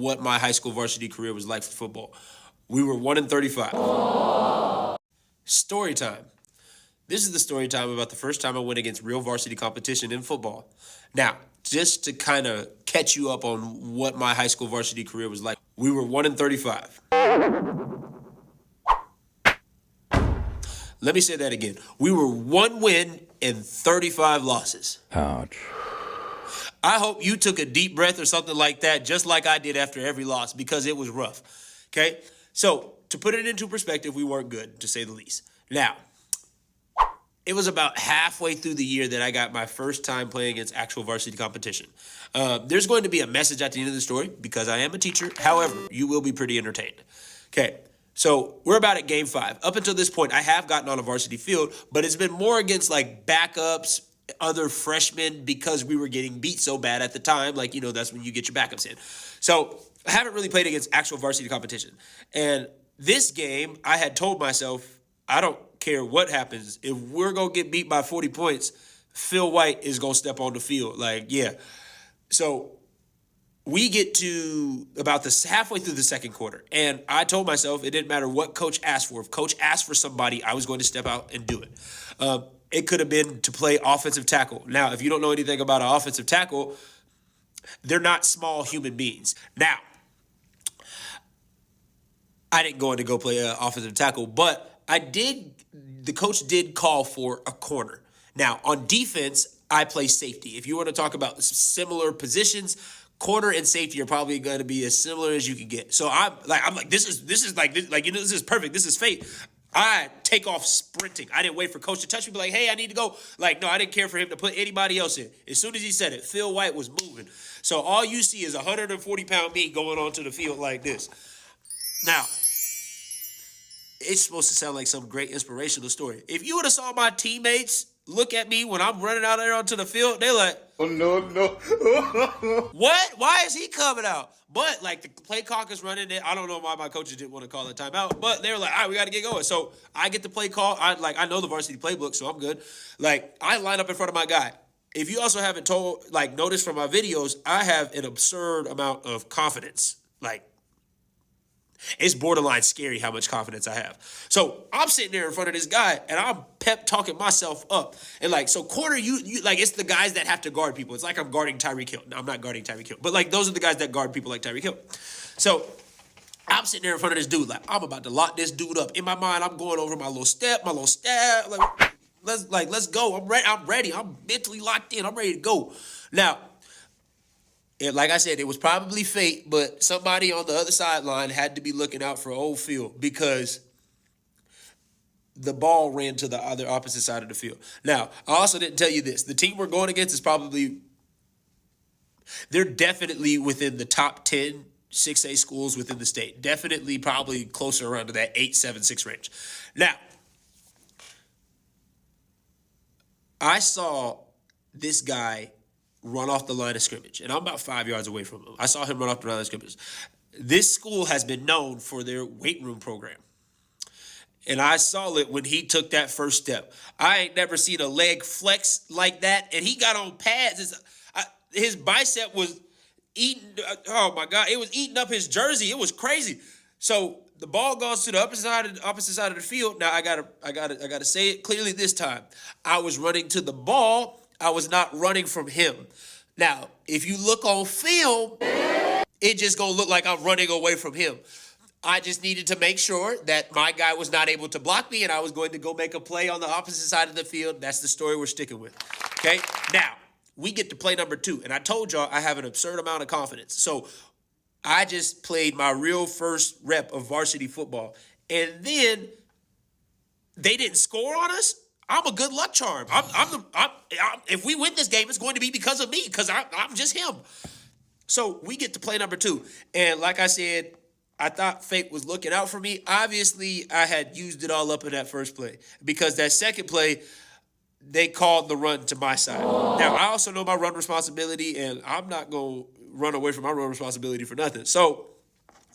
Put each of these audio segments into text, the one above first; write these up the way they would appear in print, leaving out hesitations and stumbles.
what my high school varsity career was like for football. We were 1-35. Story time. This is the story time about the first time I went against real varsity competition in football. Now, just to kind of catch you up on what my high school varsity career was like, we were 1-35. Let me say that again. We were 1 win and 35 losses. Ouch. I hope you took a deep breath or something like that, just like I did after every loss, because it was rough. Okay? So, to put it into perspective, we weren't good, to say the least. Now, it was about halfway through the year that I got my first time playing against actual varsity competition. There's going to be a message at the end of the story because I am a teacher. However, you will be pretty entertained. Okay, so we're about at game 5. Up until this point, I have gotten on a varsity field, but it's been more against like backups, other freshmen, because we were getting beat so bad at the time. Like, you know, that's when you get your backups in. So I haven't really played against actual varsity competition. And this game, I had told myself, I don't care what happens. If we're going to get beat by 40 points, Phil White is going to step on the field. Like, yeah. So we get to about this halfway through the second quarter, and I told myself it didn't matter what coach asked for. If coach asked for somebody, I was going to step out and do it. It could have been to play offensive tackle. Now, if you don't know anything about an offensive tackle, they're not small human beings. Now, I didn't go in to go play offensive tackle, but the coach did call for a corner. Now, on defense, I play safety. If you want to talk about similar positions, corner and safety are probably going to be as similar as you can get. So I'm like, this is this is perfect. This is fate. I take off sprinting. I didn't wait for coach to touch me, be like, hey, I need to go. Like, no, I didn't care for him to put anybody else in. As soon as he said it, Phil White was moving. So all you see is 140-pound me going onto the field like this. Now, it's supposed to sound like some great inspirational story. If you would have saw my teammates look at me when I'm running out there onto the field, they're like, oh, no. What? Why is he coming out? But, like, the play clock is running it. I don't know why my coaches didn't want to call a timeout, but they were like, all right, we got to get going. So I get the play call. I know the varsity playbook, so I'm good. Like, I line up in front of my guy. If you also haven't noticed from my videos, I have an absurd amount of confidence. Like, it's borderline scary how much confidence I have. So I'm sitting there in front of this guy, and I'm pep talking myself up. And like, so corner, you like, it's the guys that have to guard people. It's like I'm guarding Tyreek Hill. No, I'm not guarding Tyreek Hill, but like those are the guys that guard people like Tyreek Hill. So I'm sitting there in front of this dude, like I'm about to lock this dude up. In my mind, I'm going over my little step, my little stab. Let's go. I'm ready. I'm mentally locked in. I'm ready to go. Now, like I said, it was probably fate, but somebody on the other sideline had to be looking out for old Phil because the ball ran to the other opposite side of the field. Now, I also didn't tell you this. The team we're going against is they're definitely within the top 10 6A schools within the state. Definitely probably closer around to that 8, 7, 6 range. Now, I saw this guy run off the line of scrimmage, and I'm about 5 yards away from him. I saw him run off the line of scrimmage. This school has been known for their weight room program, and I saw it when he took that first step. I ain't never seen a leg flex like that, and he got on pads. His bicep was eating. Oh my God, it was eating up his jersey. It was crazy. So the ball goes to the opposite side of the field. Now I gotta say it clearly this time. I was running to the ball. I was not running from him. Now, if you look on film, it just gonna look like I'm running away from him. I just needed to make sure that my guy was not able to block me, and I was going to go make a play on the opposite side of the field. That's the story we're sticking with. Okay? Now, we get to play number 2, and I told y'all I have an absurd amount of confidence. So I just played my real first rep of varsity football, and then they didn't score on us. I'm a good luck charm. If we win this game, it's going to be because of me, because I'm just him. So we get to play number 2. And like I said, I thought fate was looking out for me. Obviously, I had used it all up in that first play because that second play, they called the run to my side. Now, I also know my run responsibility, and I'm not going to run away from my run responsibility for nothing. So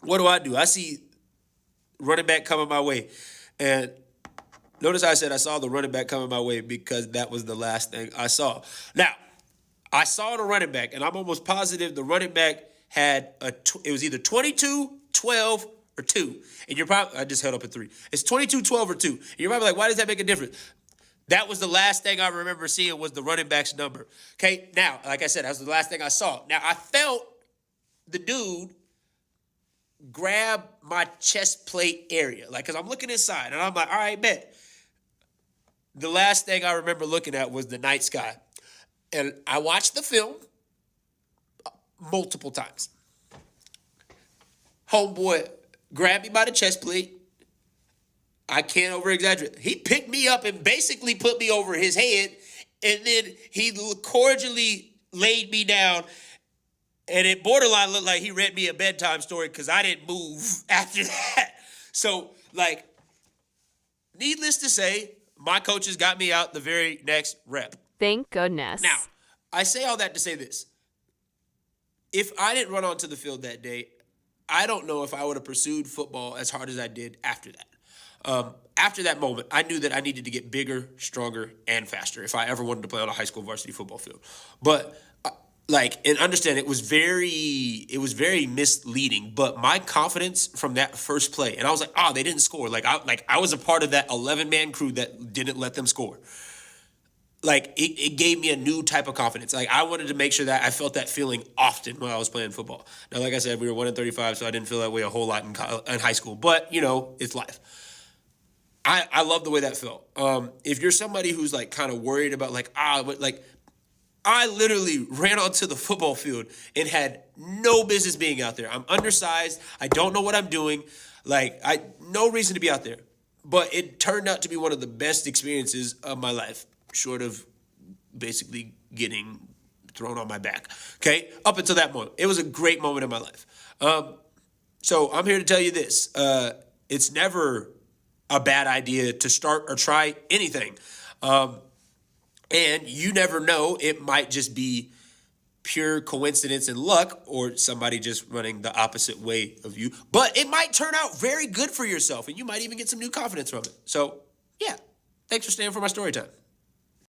what do? I see running back coming my way. And notice I said I saw the running back coming my way because that was the last thing I saw. Now, I saw the running back, and I'm almost positive the running back had it was either 22, 12, or 2. And you're probably, I just held up at 3. It's 22, 12, or 2. And you're probably like, why does that make a difference? That was the last thing I remember seeing was the running back's number. Okay, now, like I said, that was the last thing I saw. Now, I felt the dude grab my chest plate area. Like, because I'm looking inside, and I'm like, all right, bet. The last thing I remember looking at was the night sky. And I watched the film multiple times. Homeboy grabbed me by the chest plate. I can't over-exaggerate. He picked me up and basically put me over his head, and then he cordially laid me down, and it borderline looked like he read me a bedtime story because I didn't move after that. So, like, needless to say, my coaches got me out the very next rep. Thank goodness. Now, I say all that to say this. If I didn't run onto the field that day, I don't know if I would have pursued football as hard as I did after that. After that moment, I knew that I needed to get bigger, stronger, and faster if I ever wanted to play on a high school varsity football field. But and understand it was very misleading. But my confidence from that first play, and I was like, they didn't score. I was a part of that 11-man crew that didn't let them score. Like, it gave me a new type of confidence. Like, I wanted to make sure that I felt that feeling often when I was playing football. Now, like I said, we were 1-35, so I didn't feel that way a whole lot in high school. But, it's life. I love the way that felt. If you're somebody who's, like, kind of worried about, I literally ran onto the football field and had no business being out there. I'm undersized. I don't know what I'm doing. No reason to be out there. But it turned out to be one of the best experiences of my life, short of basically getting thrown on my back. Okay? Up until that moment. It was a great moment in my life. So I'm here to tell you this. It's never a bad idea to start or try anything. And you never know, it might just be pure coincidence and luck or somebody just running the opposite way of you. But it might turn out very good for yourself and you might even get some new confidence from it. So, yeah, thanks for staying for my story time.